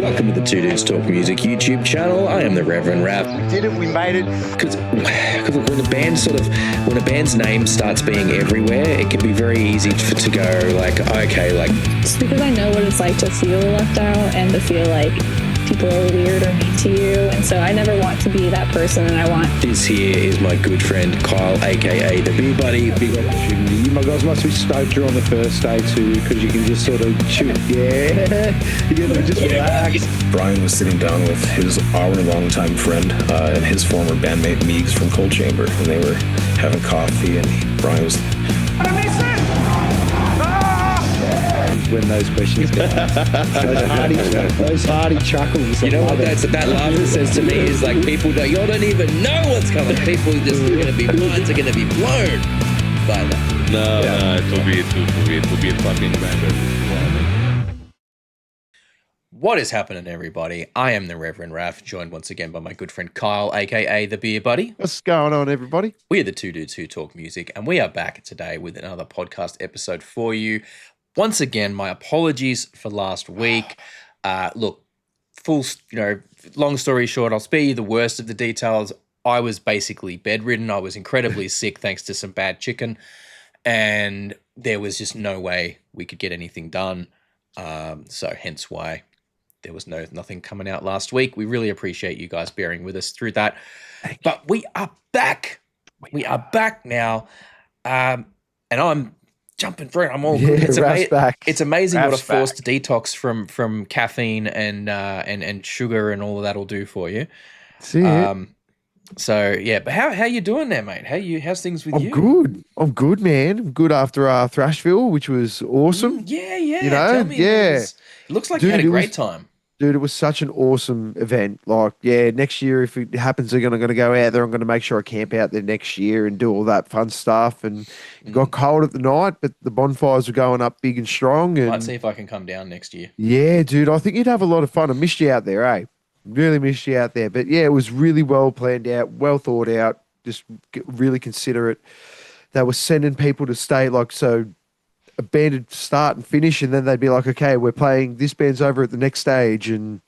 Welcome to the Two Dudes Talk Music YouTube channel. I am the Reverend Raff. We did it. We made it. Because when a band's name starts being everywhere, it can be very easy to go like, okay, like. Just because I know what it's like to feel left out and to feel like people are weird or mean to you, and so I never want to be that person. And I want. This here is my good friend Kyle, aka the BeerBuddy. Big opportunity. You guys must be stoked you're on the first day too, because you can just sort of shoot. Yeah, you can just relax. Brian was sitting down with his our longtime friend and his former bandmate Meegs from Cold Chamber, and they were having coffee, and Brian was. When those questions go, those hearty chuckles. You know what that laughter says to me is like, people y'all don't even know what's coming. People just are gonna be minds are gonna be blown by that. No, it will be a fucking banger. What is happening, everybody? I am the Reverend Raff, joined once again by my good friend Kyle, aka the BeerBuddy. What's going on, everybody? We are the two dudes who talk music, and we are back today with another podcast episode for you. Once again, my apologies for last week. Look, long story short, I'll spare you the worst of the details. I was basically bedridden. I was incredibly sick thanks to some bad chicken, and there was just no way we could get anything done. So hence why there was nothing coming out last week. We really appreciate you guys bearing with us through that. But we are back. We are back now, and I'm jumping through. I'm all good. It's amazing what a forced detox from caffeine and sugar and all of that will do for you. See it. So yeah, but how you doing there, mate? How's things with you? I'm good, man. I'm good after Thrashville, which was awesome. Yeah. You know, tell me, it looks like you had a great time. Dude, it was such an awesome event. Like, yeah, next year, if it happens, I'm going to go out there. I'm going to make sure I camp out there next year and do all that fun stuff. And it got cold at the night, but the bonfires were going up big and strong. And might see if I can come down next year. Yeah, dude, I think you'd have a lot of fun. I missed you out there, eh? Really missed you out there. But yeah, it was really well planned out, well thought out, just really considerate. They were sending people to stay, like, so a band would start and finish, and then they'd be like, okay, we're playing, this band's over at the next stage, and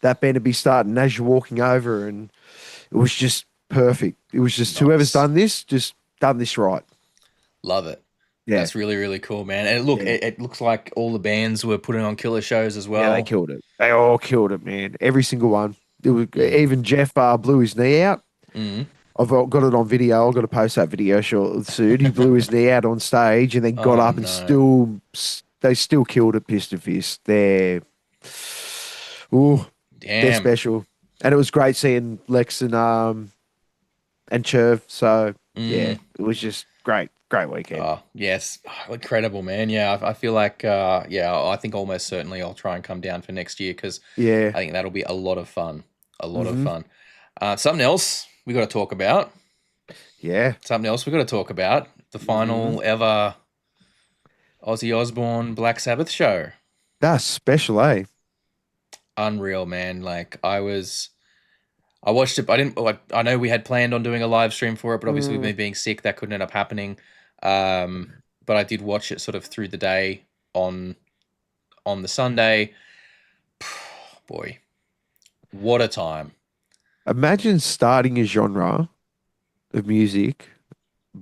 that band would be starting as you're walking over, and it was just perfect. It was just whoever's done this, just done this right. Love it. Yeah. That's really, really cool, man. And look, it looks like all the bands were putting on killer shows as well. Yeah, they killed it. They all killed it, man. Every single one. It was, even Jeff blew his knee out. Mm-hmm. I've got it on video. I've got to post that video soon. He blew his knee out on stage and then got up and they still killed it fist to fist. They're special. And it was great seeing Lex and Cherv. So yeah, it was just great weekend. Oh, yes. Oh, incredible, man. Yeah, I feel like, I think almost certainly I'll try and come down for next year because I think that'll be a lot of fun. Of fun. Something else we got to talk about. Yeah. Something else we got to talk about. The final ever Ozzy Osbourne Black Sabbath show. That's special, eh? Unreal, man. Like I watched it. I know we had planned on doing a live stream for it, but obviously with me being sick, that couldn't end up happening. But I did watch it sort of through the day on the Sunday. Boy, what a time. Imagine starting a genre of music,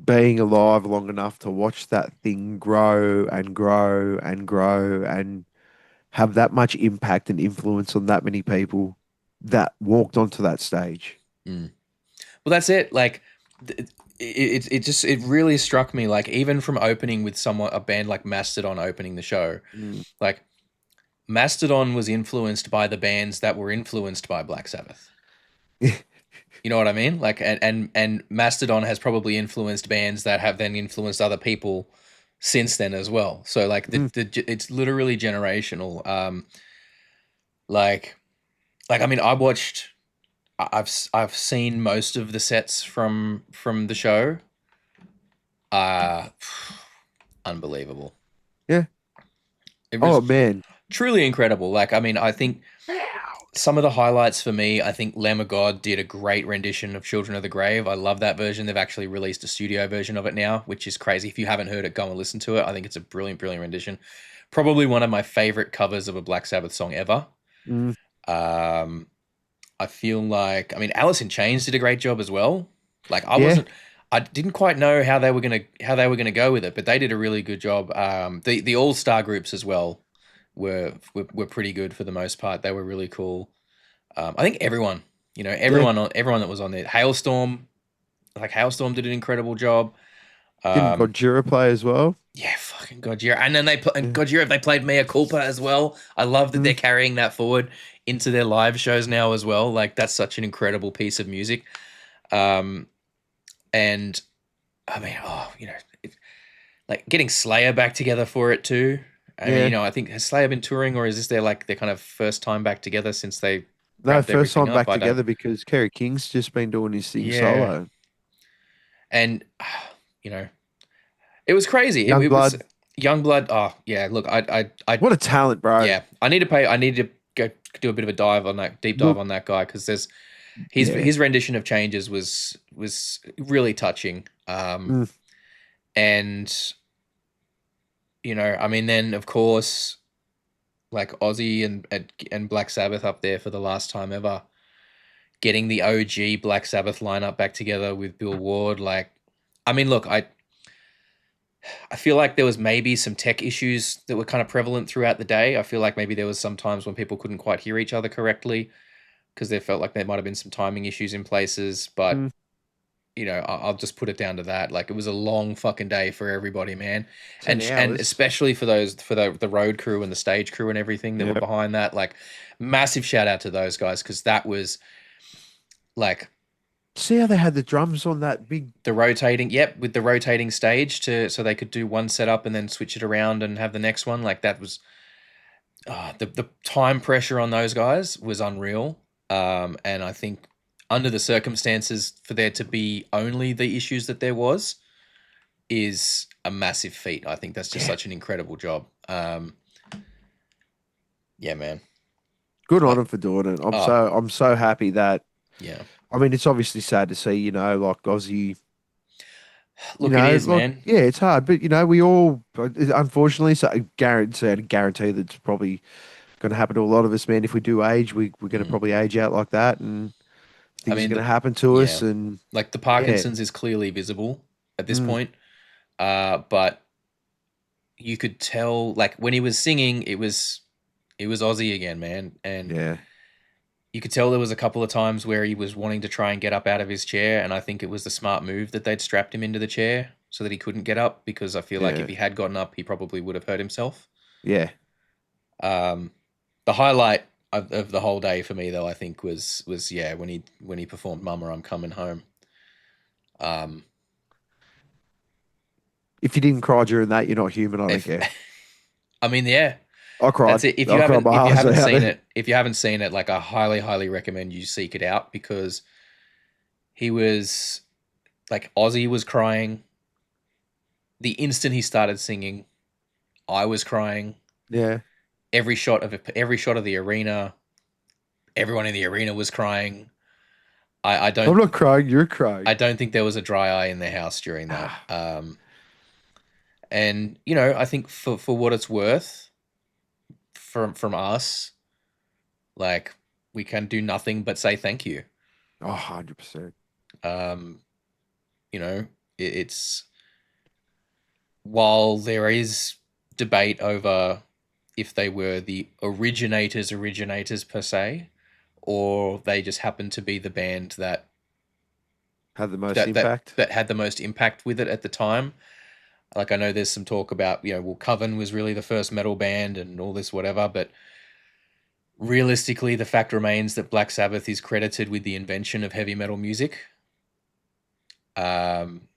being alive long enough to watch that thing grow and grow and grow and have that much impact and influence on that many people that walked onto that stage. Well, that's it. Like it really struck me, like even from opening with a band like Mastodon opening the show, like Mastodon was influenced by the bands that were influenced by Black Sabbath. You know what I mean? Like, and Mastodon has probably influenced bands that have then influenced other people since then as well. So like it's literally generational. Like I mean, I've seen most of the sets from the show. Unbelievable. Yeah. It was man. Truly incredible. Like, I mean, I think some of the highlights for me, I think Lamb of God did a great rendition of Children of the Grave. I love that version. They've actually released a studio version of it now, which is crazy. If you haven't heard it, go and listen to it. I think it's a brilliant, brilliant rendition. Probably one of my favorite covers of a Black Sabbath song ever. I feel like, I mean, Alice in Chains did a great job as well. Like Yeah. I didn't quite know how they were gonna go with it, but they did a really good job. The All Star groups as well were pretty good for the most part. They were really cool. I think everyone, everyone that was on there, Hailstorm did an incredible job. Didn't Gojira play as well? Yeah, fucking Gojira, and then Yeah. Gojira, they played Mea Culpa as well. I love that they're carrying that forward into their live shows now as well. Like that's such an incredible piece of music. And I mean, like getting Slayer back together for it too. I mean, Yeah. I think has Slayer been touring, or is this their kind of first time back together since they No, wrapped first everything time up? back together because Kerry King's just been doing his thing Yeah. solo. And it was crazy. It was Youngblood. Youngblood. Oh yeah, look, I What a talent, bro. yeah, I need to go do a bit of a deep dive Look, on that guy because there's Yeah. his rendition of Changes was really touching. And I mean, then of course, like Ozzy and Black Sabbath up there for the last time ever, getting the OG Black Sabbath lineup back together with Bill Ward. Like, I mean, look, I feel like there was maybe some tech issues that were kind of prevalent throughout the day. I feel like maybe there was some times when people couldn't quite hear each other correctly because they felt like there might have been some timing issues in places. But I'll just put it down to that. Like, it was a long fucking day for everybody, man, 10 and hours. especially for the road crew and the stage crew and everything that were behind that. Like, massive shout out to those guys because that was like. See how they had the drums on that big with the rotating stage so they could do one setup and then switch it around and have the next one. Like that was the time pressure on those guys was unreal. And I think under the circumstances for there to be only the issues that there was is a massive feat. I think that's just such an incredible job. Yeah, man. Good on him for doing it. I'm so happy that. Yeah. I mean, it's obviously sad to see, like Aussie. Look, it is, like, man. Yeah, it's hard, but we all, unfortunately, so I guarantee that it's probably going to happen to a lot of us, man. If we do age, we're going to probably age out like that, and things are going to happen to us. And like the Parkinson's is clearly visible at this point, but you could tell, like when he was singing, it was Ozzy again, man, and you could tell there was a couple of times where he was wanting to try and get up out of his chair, and I think it was the smart move that they'd strapped him into the chair so that he couldn't get up, because I feel like if he had gotten up, he probably would have hurt himself. Yeah. The highlight of the whole day for me, though, I think was when he performed "Mama, I'm Coming Home." If you didn't cry during that, you're not human. I don't care. I mean, yeah. I cried. That's it. If you haven't seen it, like I highly, highly recommend you seek it out, because he was like, Ozzy was crying. The instant he started singing, I was crying. Yeah. Every shot of the arena, everyone in the arena was crying. I'm not crying. You're crying. I don't think there was a dry eye in the house during that. And I think for what it's worth, from us, like, we can do nothing but say thank you. 100%. It's, while there is debate over if they were the originators per se, or they just happened to be the band that had the most impact, that had the most impact with it at the time. Like, I know there's some talk about, Coven was really the first metal band and all this whatever, but realistically, the fact remains that Black Sabbath is credited with the invention of heavy metal music. And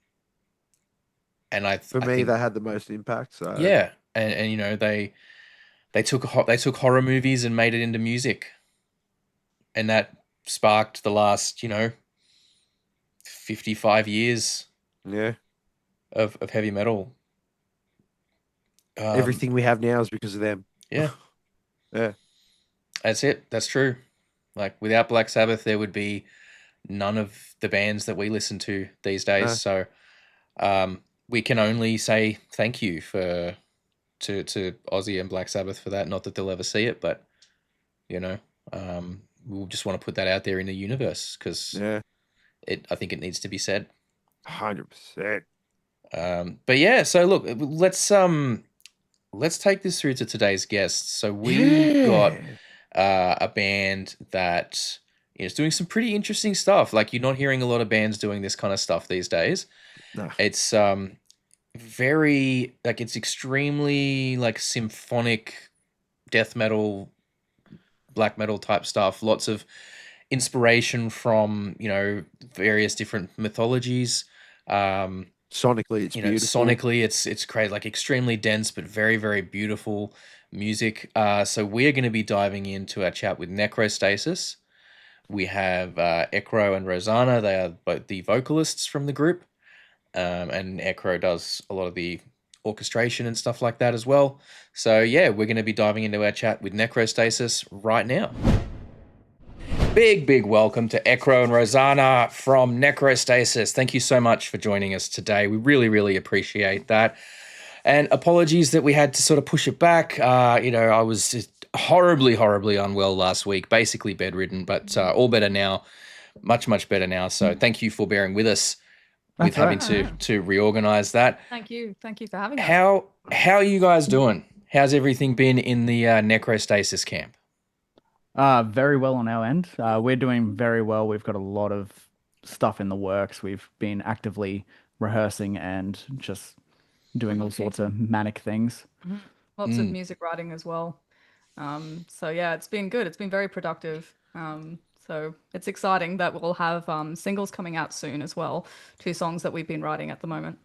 for me, they had the most impact. So yeah, and they took horror movies and made it into music, and that sparked the last 55 years. Yeah. Of heavy metal. Everything we have now is because of them. Yeah. Yeah. That's it. That's true. Like, without Black Sabbath, there would be none of the bands that we listen to these days. So we can only say thank you to Ozzy and Black Sabbath for that. Not that they'll ever see it, but We'll just want to put that out there in the universe because Yeah, I think it needs to be said. 100%. But yeah, so look, let's take this through to today's guests. So we've got a band that is doing some pretty interesting stuff. Like, you're not hearing a lot of bands doing this kind of stuff these days. No. It's very like, it's extremely like symphonic death metal, black metal type stuff. Lots of inspiration from, various different mythologies. Sonically, it's beautiful. Sonically, it's crazy, like extremely dense, but very, very beautiful music. So we're going to be diving into our chat with Necrostasis. We have Ekro and Rosanna. They are both the vocalists from the group. And Ekro does a lot of the orchestration and stuff like that as well. So yeah, we're going to be diving into our chat with Necrostasis right now. Big welcome to Ekro and Rosanna from Necrostasis. Thank you so much for joining us today. We really appreciate that. And apologies that we had to sort of push it back. I was just horribly unwell last week, basically bedridden, but all better now, much better now. So thank you for bearing with us with having to reorganize that. Thank you for having us. How are you guys doing? How's everything been in the Necrostasis camp? Very well on our end. We're doing very well. We've got a lot of stuff in the works. We've been actively rehearsing and just doing all sorts of manic things. Lots of music writing as well. So yeah, it's been good. It's been very productive. So it's exciting that we'll have singles coming out soon as well. 2 songs that we've been writing at the moment.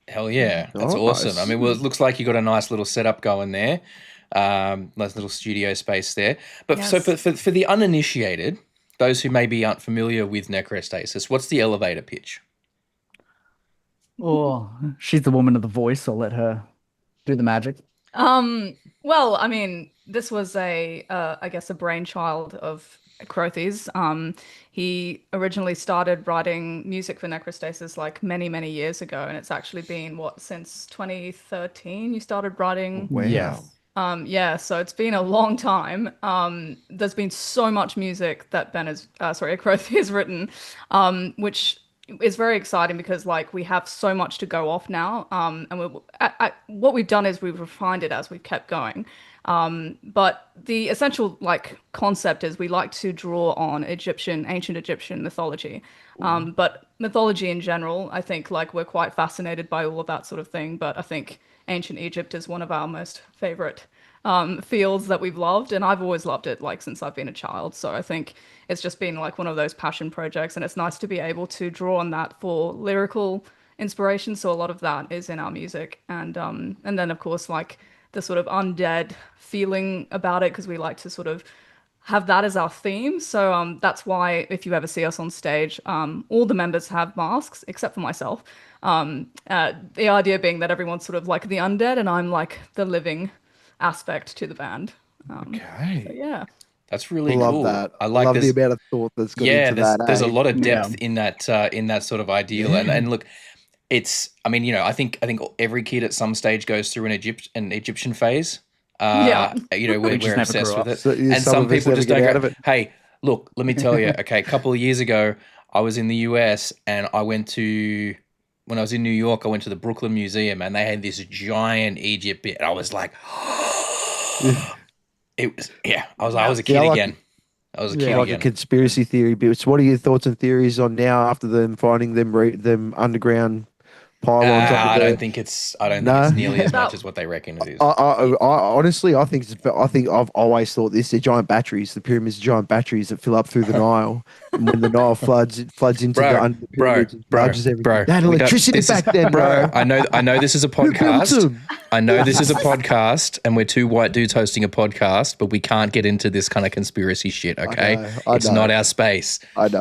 Hell yeah, that's awesome. I mean, well, it looks like you got a nice little setup going there. Nice little studio space there. But Yes. so for the uninitiated, those who maybe aren't familiar with Necrostasis, what's the elevator pitch? Oh, she's the woman of the voice. I'll let her do the magic. Well, I mean, this was I guess a brainchild of Crothes. He originally started writing music for Necrostasis like many years ago, and it's actually been since 2013 you started writing. Wow. Yes. Yeah, so it's been a long time. There's been so much music that Crothe has written, which is very exciting because like we have so much to go off now. And what we've done is we've refined it as we've kept going. But the essential like concept is we like to draw on ancient Egyptian mythology. But mythology in general, I think like we're quite fascinated by all of that sort of thing. But I think ancient Egypt is one of our most favorite fields that we've loved, and I've always loved it like since I've been a child. So I think it's just been like one of those passion projects, and it's nice to be able to draw on that for lyrical inspiration. So a lot of that is in our music, and then of course like the sort of undead feeling about it, because we like to sort of have that as our theme. So that's why if you ever see us on stage, all the members have masks except for myself. The idea being that everyone's sort of like the undead and I'm like the living aspect to the band. Okay. So yeah. That's really Love cool. that. I like love this. the amount of thought that's gone into that. There's a eh? lot of depth Yeah. in that sort of ideal. And look, it's, I mean, I think every kid at some stage goes through an Egyptian phase. Yeah. We're We just never obsessed grew with up. it. So, yeah, And some some of us people never just get don't out go, of it. hey, look, let me tell you, okay, a couple of years ago, I was in the US and when I was in New York, I went to the Brooklyn Museum and they had this giant Egypt bit. And I was like, I was a kid Yeah, I like- again. I was a kid Like a again. conspiracy theory bits. What are your thoughts and theories on now after them finding them underground pylons? I don't think it's nearly as much as what they reckon it is. I honestly, I think I've always thought this. They're giant batteries. The pyramids are giant batteries that fill up through the Nile. And when the Nile floods, it floods into the pyramids and charges everything. They had we don't- electricity this is- back then, bro. I know this is a Who built podcast. them? I know this is a podcast, and we're two white dudes hosting a podcast, but we can't get into this kind of conspiracy shit. Okay, I it's know. not our space. I know.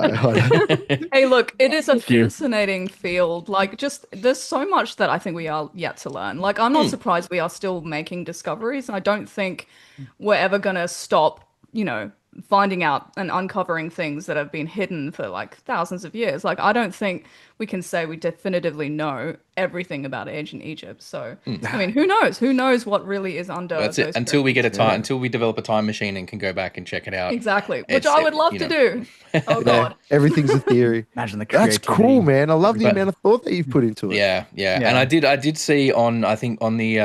Hey, look, it is a you. fascinating field. Like, just there's so much that I think we are yet to learn. Like, I'm not surprised we are still making discoveries, and I don't think we're ever gonna stop, finding out and uncovering things that have been hidden for like thousands of years. Like, I don't think we can say we definitively know everything about ancient Egypt. So, I mean, who knows? Who knows what really is under That's it. those Until we get a pyramids? time, until we develop a time machine and can go back and check it out. Exactly, which It's, I would love you to know. do. Oh God. Everything's a theory. Imagine the That's creativity. cool, man. I love the But- amount of thought that you've put into it. Yeah. Yeah. And I did see on, I think on the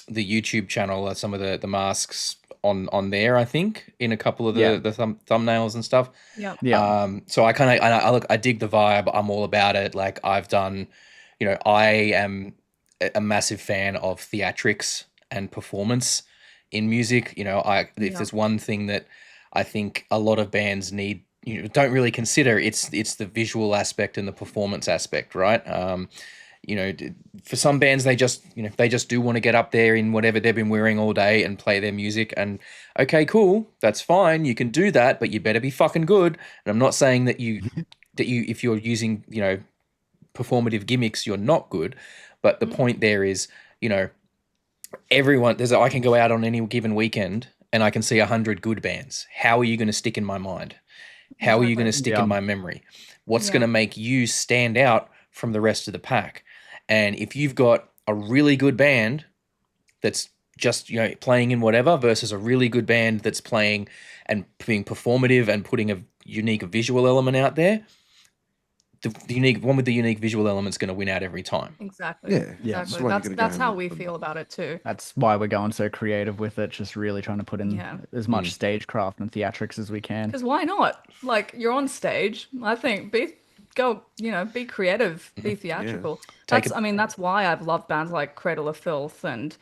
YouTube channel, some of the masks on there, I think, in a couple of the thumbnails and stuff. Yeah. Yeah. So I dig the vibe. I'm all about it. Like, I've done, I am a massive fan of theatrics and performance in music. If there's one thing that I think a lot of bands need, don't really consider, it's the visual aspect and the performance aspect, right? For some bands, they just do want to get up there in whatever they've been wearing all day and play their music. And okay, cool, that's fine. You can do that, but you better be fucking good. And I'm not saying that if you're using, performative gimmicks, you're not good. But the point there is, everyone, I can go out on any given weekend and I can see 100 good bands. How are you going to stick in my mind? How are you going to stick in my memory? What's going to make you stand out from the rest of the pack? And if you've got a really good band that's just playing in whatever versus a really good band that's playing and being performative and putting a unique visual element out there, the unique one with the unique visual element is going to win out every time. Exactly. Yeah. Exactly. That's how we feel about it too. That's why we're going so creative with it, just really trying to put in as much stagecraft and theatrics as we can. Because why not? Like, you're on stage. I think be creative, be theatrical. That's why I've loved bands like Cradle of Filth and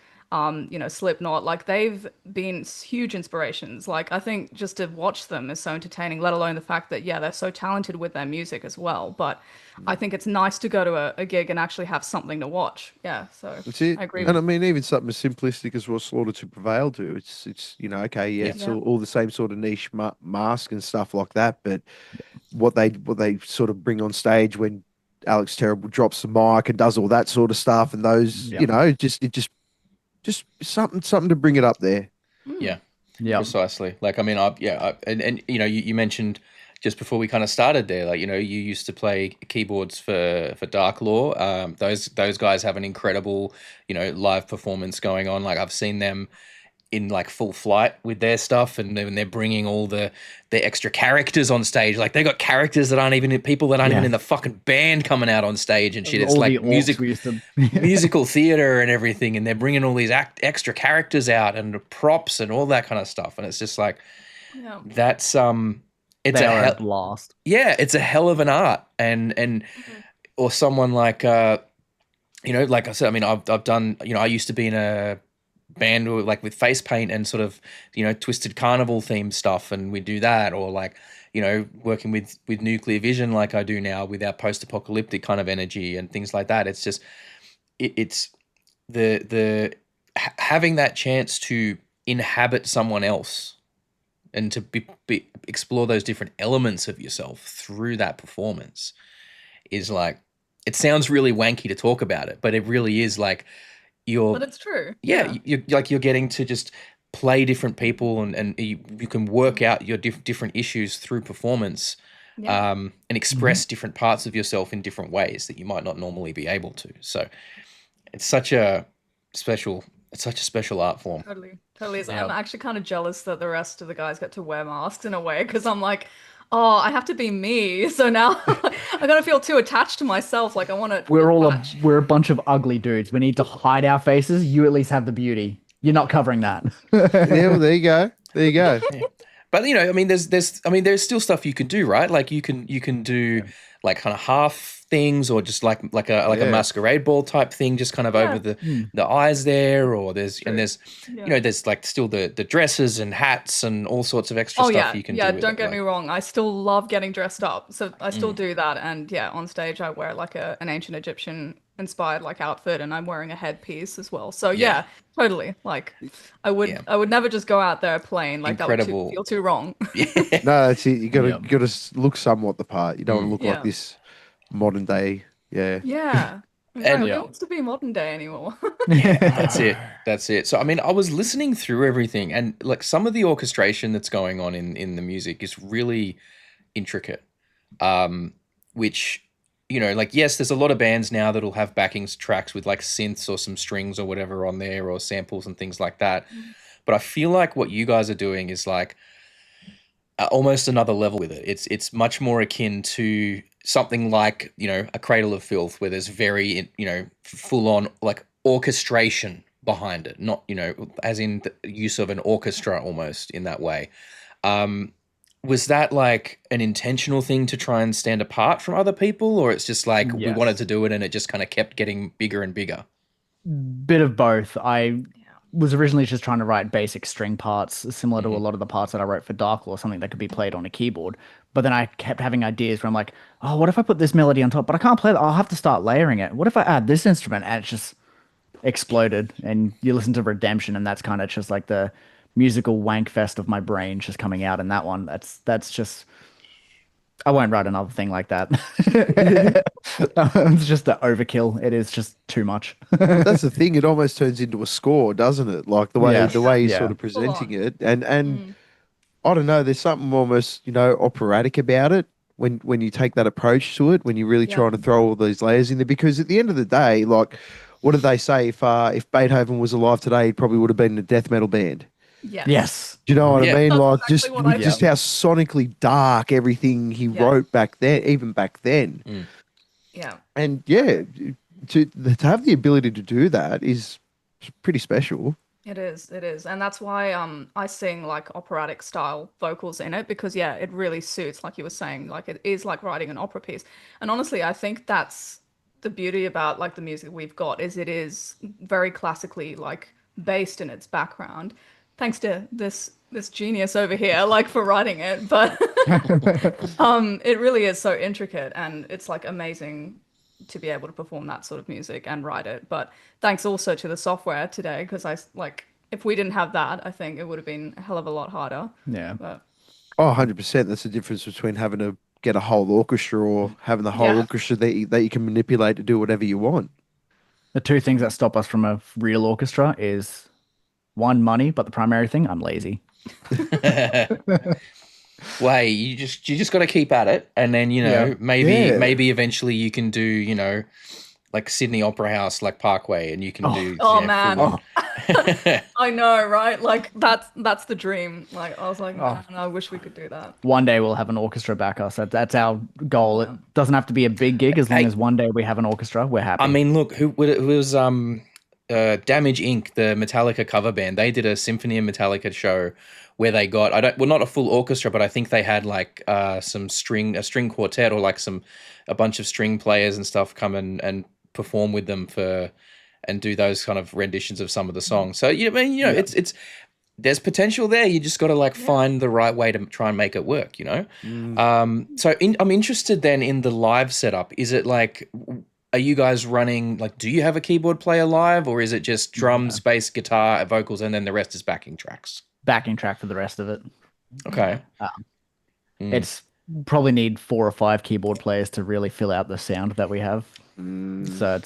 Slipknot. Like, they've been huge inspirations. Like, I think just to watch them is so entertaining, let alone the fact that they're so talented with their music as well. But I think it's nice to go to a gig and actually have something to watch. Yeah, so That's it. I agree. And I mean, even something as simplistic as what Slaughter to Prevail do. It's it's all the same sort of niche mask and stuff like that. But what they sort of bring on stage when Alex Terrible drops the mic and does all that sort of stuff, and those, just something to bring it up there. Yeah, precisely. Like, I mean, and you mentioned just before we kind of started there, like, you used to play keyboards for Dark Law. Those guys have an incredible, live performance going on. Like, I've seen them in like full flight with their stuff, and they're bringing all their extra characters on stage. Like, they got characters that aren't even people that aren't even in the fucking band coming out on stage and shit. It's like musical theater and everything, and they're bringing all these extra characters out and props and all that kind of stuff. And it's just like, that's it's a blast. Yeah, it's a hell of an art, and or someone like like I said, I mean, I've done, I used to be in a band like with face paint and sort of Twisted Carnival themed stuff, and we do that, or like working with Nuclear Vision like I do now with our post-apocalyptic kind of energy and things like that. It's just it's the having that chance to inhabit someone else and to explore those different elements of yourself through that performance is like, it sounds really wanky to talk about it, but it really is like, but it's true. Yeah, you're getting to just play different people, and you can work out your different issues through performance, and express different parts of yourself in different ways that you might not normally be able to. So it's such a special art form. Totally is. I'm actually kind of jealous that the rest of the guys get to wear masks in a way, because I'm like, oh, I have to be me. So now I gotta feel too attached to myself. Like, I want to. We're a bunch of ugly dudes. We need to hide our faces. You at least have the beauty. You're not covering that. Yeah, well, there you go. Yeah. But I mean, there's still stuff you can do, right? Like, you can do like kind of half things, or just like a masquerade ball type thing, just kind of over the eyes there, or there's there's like still the dresses and hats and all sorts of extra stuff you can do. Yeah, don't get me wrong. I still love getting dressed up, so I still do that. And on stage I wear like an ancient Egyptian inspired like outfit, and I'm wearing a headpiece as well. So totally. Like, I would never just go out there plain like Incredible. That would feel too wrong. No, that's it. You gotta look somewhat the part. You don't want to look like this modern day. Yeah. No, And who wants to be modern day anymore? that's it. That's it. So I mean, I was listening through everything, and like some of the orchestration that's going on in the music is really intricate. Which like yes, there's a lot of bands now that'll have backing tracks with like synths or some strings or whatever on there or samples and things like that. But I feel like what you guys are doing is like almost another level with it. It's much more akin to something like a Cradle of Filth, where there's very full on like orchestration behind it, not as in the use of an orchestra almost in that way. Was that like an intentional thing to try and stand apart from other people, or it's just like we wanted Yes. to do it and it just kind of kept getting bigger and bigger? Bit of both. I was originally just trying to write basic string parts, similar to a lot of the parts that I wrote for Dark Law, something that could be played on a keyboard. But then I kept having ideas where I'm like, oh, what if I put this melody on top? But I can't play that. I'll have to start layering it. What if I add this instrument? And it just exploded. And you listen to Redemption, and that's kind of just like the musical wank fest of my brain just coming out in that one. That's just I won't write another thing like that. It's just the overkill. It is just too much. That's the thing. It almost turns into a score, doesn't it? Like the way Yes. he's Yeah. sort of presenting on. it, and I don't know. There's something almost operatic about it when you take that approach to it. When you're really Yeah. trying to throw all these layers in there, because at the end of the day, like, what did they say? If Beethoven was alive today, he probably would have been in a death metal band. Yes. Yes. Do you know what Yeah. I mean? That's Like exactly what I just thought. how sonically dark everything he wrote back then, even back then. Yeah. And yeah, to have the ability to do that is pretty special. It is, and that's why I sing like operatic style vocals in it, because it really suits, like you were saying, like it is like writing an opera piece. And honestly, I think that's the beauty about like the music we've got, is it is very classically like based in its background, thanks to this genius over here, like for writing it. But it really is so intricate, and it's like amazing to be able to perform that sort of music and write it. But thanks also to the software today, because if we didn't have that, I think it would have been a hell of a lot harder. Yeah. But Oh, 100%. That's the difference between having to get a whole orchestra or having the whole Yeah. orchestra that you can manipulate to do whatever you want. The two things that stop us from a real orchestra is one, money, but the primary thing, I'm lazy. Well, hey, you just got to keep at it, and then Yeah. maybe eventually you can do like Sydney Opera House, like Parkway, and you can do. Oh, man. full- I know, right? Like that's the dream. Like I was like, man, I wish we could do that. One day we'll have an orchestra back us. That's our goal. It doesn't have to be a big gig. As long Hey. as one day we have an orchestra, we're happy. I mean, look, who was Damage Inc., the Metallica cover band? They did a Symphony of Metallica show where they got not a full orchestra, but I think they had like a string quartet, or like a bunch of string players and stuff come and perform with them and do those kind of renditions of some of the songs. So it's there's potential there. You just got to find the right way to try and make it work, So I'm interested then in the live setup. Is it like, are you guys running, like, do you have a keyboard player live, or is it just drums, bass, guitar, vocals, and then the rest is backing tracks? Backing track for the rest of it. Okay. It's probably need 4 or 5 keyboard players to really fill out the sound that we have. So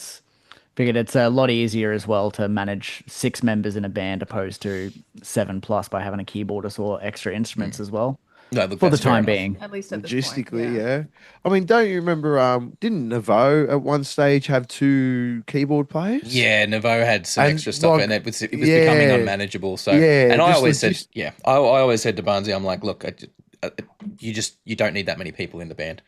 figured it's a lot easier as well to manage 6 members in a band opposed to 7+ by having a keyboardist or extra instruments as well. No, look, For the that's fair time enough. being. At least at this point. Logistically, yeah. I mean, don't you remember? Didn't Navo at one stage have 2 keyboard players? Yeah, Nevo had some And, extra stuff, like, and it was becoming yeah. unmanageable. So, Yeah, and I just always said, logis- I always said to Barnsey, I'm like, look, you don't need that many people in the band.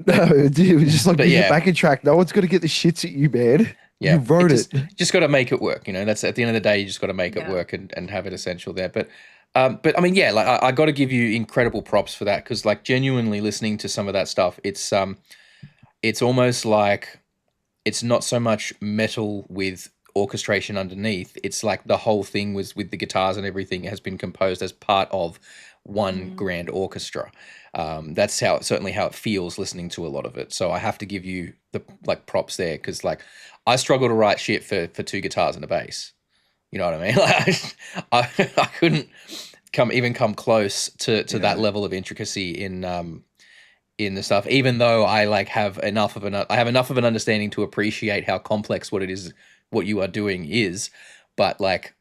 No, dude, it was just like But your yeah. backing track. No one's got to get the shits at you, man. Yeah, You wrote it. Just got to make it work. That's at the end of the day, you just got to make it Yeah. work and have it essential there. But I mean, yeah, like I got to give you incredible props for that, because like genuinely listening to some of that stuff, it's almost like it's not so much metal with orchestration underneath. It's like the whole thing was with the guitars and everything has been composed as part of one grand orchestra. That's certainly how it feels listening to a lot of it. So I have to give you the props there, because like I struggle to write shit for 2 guitars and a bass. You know what I mean? Like I couldn't come close to that level of intricacy in in the stuff, even though I like have enough of an understanding to appreciate how complex what you are doing is, but like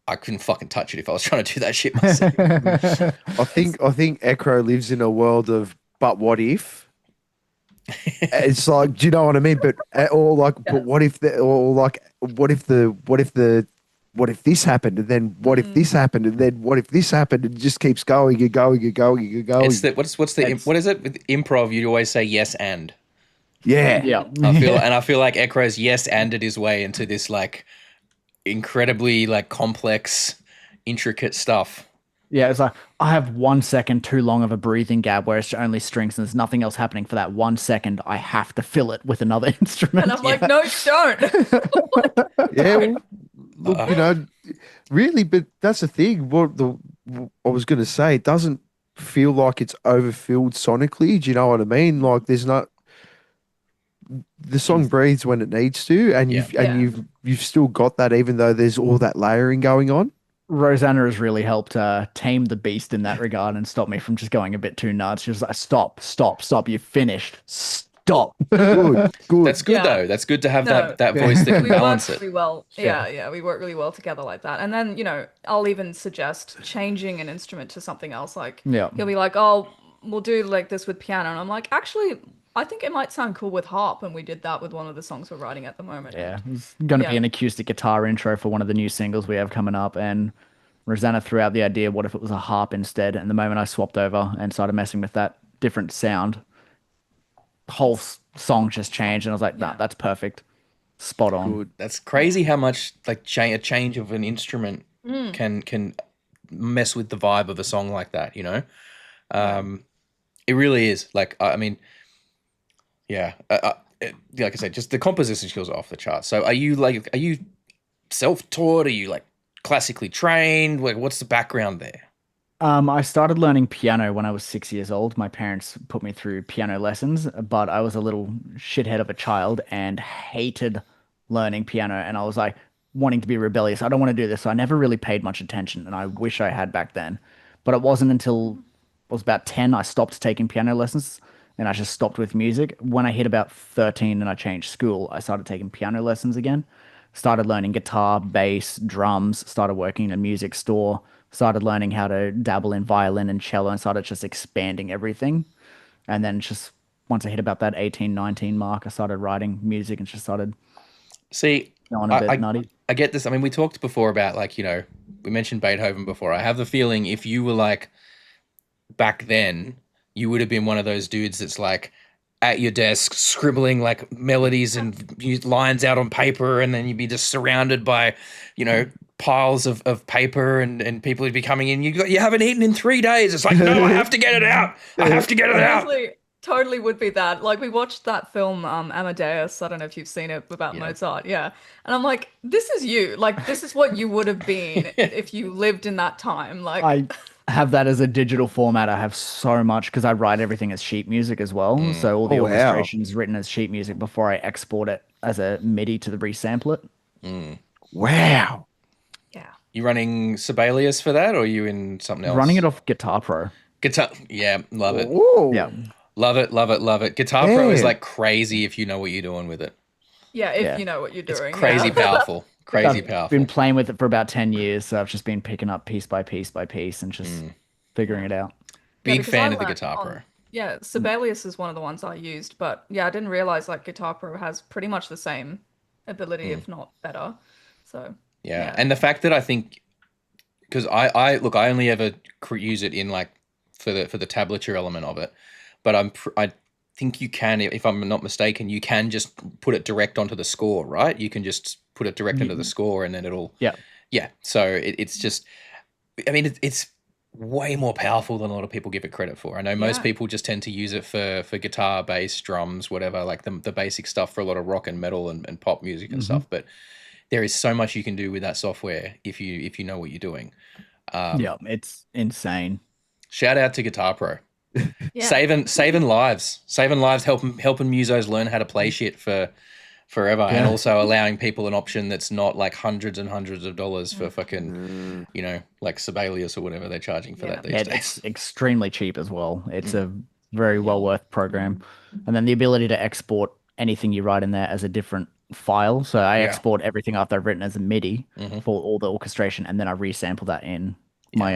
I couldn't fucking touch it if I was trying to do that shit myself. I think Echo lives in a world of but what if? It's like, do you know what I mean? But or like, but what if what if this happened, and then what if this happened, and then what if this happened, and it just keeps going and going and going and going. It's that what is it with improv? You always say yes and. Yeah. I feel like Echo's yes anded his way into this like incredibly like complex, intricate stuff. Yeah, it's like I have 1 second too long of a breathing gap where it's only strings and there's nothing else happening for that 1 second. I have to fill it with another instrument. And I'm like, no, don't. Yeah, well, look, really, but that's the thing. I was going to say, it doesn't feel like it's overfilled sonically. Do you know what I mean? Like, there's not. The song breathes when it needs to, and you've still got that, even though there's all that layering going on. Rosanna has really helped tame the beast in that regard and stop me from just going a bit too nuts. She was like, stop, you finished. Stop. Good. That's good though. That's good to have that voice that can balance it. Really well. Yeah, we work really well together like that. And then, I'll even suggest changing an instrument to something else. Like he'll be like, oh, we'll do like this with piano. And I'm like, actually, I think it might sound cool with harp, and we did that with one of the songs we're writing at the moment. Yeah, it's going to be an acoustic guitar intro for one of the new singles we have coming up, and Rosanna threw out the idea, what if it was a harp instead? And the moment I swapped over and started messing with that different sound, the whole song just changed, and I was like, nah, that's perfect. Spot on. Good. That's crazy how much like a change of an instrument can mess with the vibe of a song like that, It really is. Like, I mean... Yeah, like I said, just the composition skills are off the charts. So are you self-taught? Are you like classically trained? Like, what's the background there? I started learning piano when I was 6 years old. My parents put me through piano lessons, but I was a little shithead of a child and hated learning piano. And I was like wanting to be rebellious. I don't want to do this. So I never really paid much attention, and I wish I had back then. But it wasn't until I was about 10 I stopped taking piano lessons. And I just stopped with music. When I hit about 13 and I changed school, I started taking piano lessons again. Started learning guitar, bass, drums, started working in a music store, started learning how to dabble in violin and cello, and started just expanding everything. And then just once I hit about that 18, 19 mark, I started writing music and just started going a bit nutty. I get this. I mean, we talked before about like, we mentioned Beethoven before. I have the feeling if you were like back then, you would have been one of those dudes that's like at your desk scribbling like melodies and lines out on paper, and then you'd be just surrounded by, piles of paper and people would be coming in. You haven't eaten in 3 days. It's like, no, I have to get it out. I have to get it out. Totally would be that. Like we watched that film Amadeus. I don't know if you've seen it about Mozart. Yeah. And I'm like, this is you. Like this is what you would have been if you lived in that time. Like I have that as a digital format. I have so much because I write everything as sheet music as well. So all the orchestration's written as sheet music before I export it as a MIDI to the resample it. Wow. Yeah. You running Sibelius for that, or are you in something else? Running it off Guitar Pro. Love it. Ooh. Yeah. Love it. Guitar Pro is like crazy if you know what you're doing with it. Yeah, if you know what you're doing. It's crazy powerful. Crazy I've been playing with it for about 10 years, so I've just been picking up piece by piece by piece and just figuring it out. Big fan of the Guitar Pro. Yeah, Sibelius is one of the ones I used, but yeah, I didn't realize like Guitar Pro has pretty much the same ability, if not better. So yeah, and the fact that I think, because I only ever use it in like for the tablature element of it, but I think you can, if I'm not mistaken, you can just put it direct onto the score, right? You can just put it direct into the score, and then it'll yeah. So it's just, I mean, it's way more powerful than a lot of people give it credit for. I know most people just tend to use it for guitar, bass, drums, whatever, like the basic stuff for a lot of rock and metal and pop music and stuff. But there is so much you can do with that software if you know what you're doing. It's insane. Shout out to Guitar Pro. Saving lives, helping musos learn how to play shit for forever, and also allowing people an option that's not like hundreds and hundreds of dollars for fucking like Sibelius or whatever they're charging for that these days. It's extremely cheap as well. It's a Very well worth program. And then the ability to export anything you write in there as a different file. So I Yeah. export everything after I've written as a MIDI Mhm. for all the orchestration, and then I resample that in my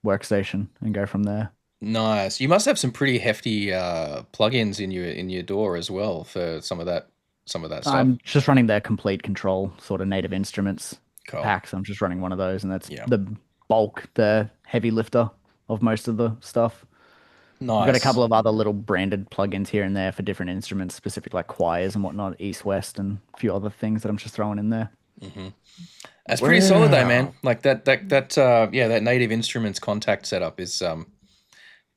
workstation and go from there. Nice. You must have some pretty hefty plugins in your door as well for some of that stuff. I'm just running their complete control sort of native instruments Cool. packs. I'm just running one of those, and that's Yeah. the bulk, the heavy lifter of most of the stuff. Nice. We've got a couple of other little branded plugins here and there for different instruments, specific like choirs and whatnot, East West, and a few other things that I'm just throwing in there. That's pretty solid though, man. Like that native instruments contact setup is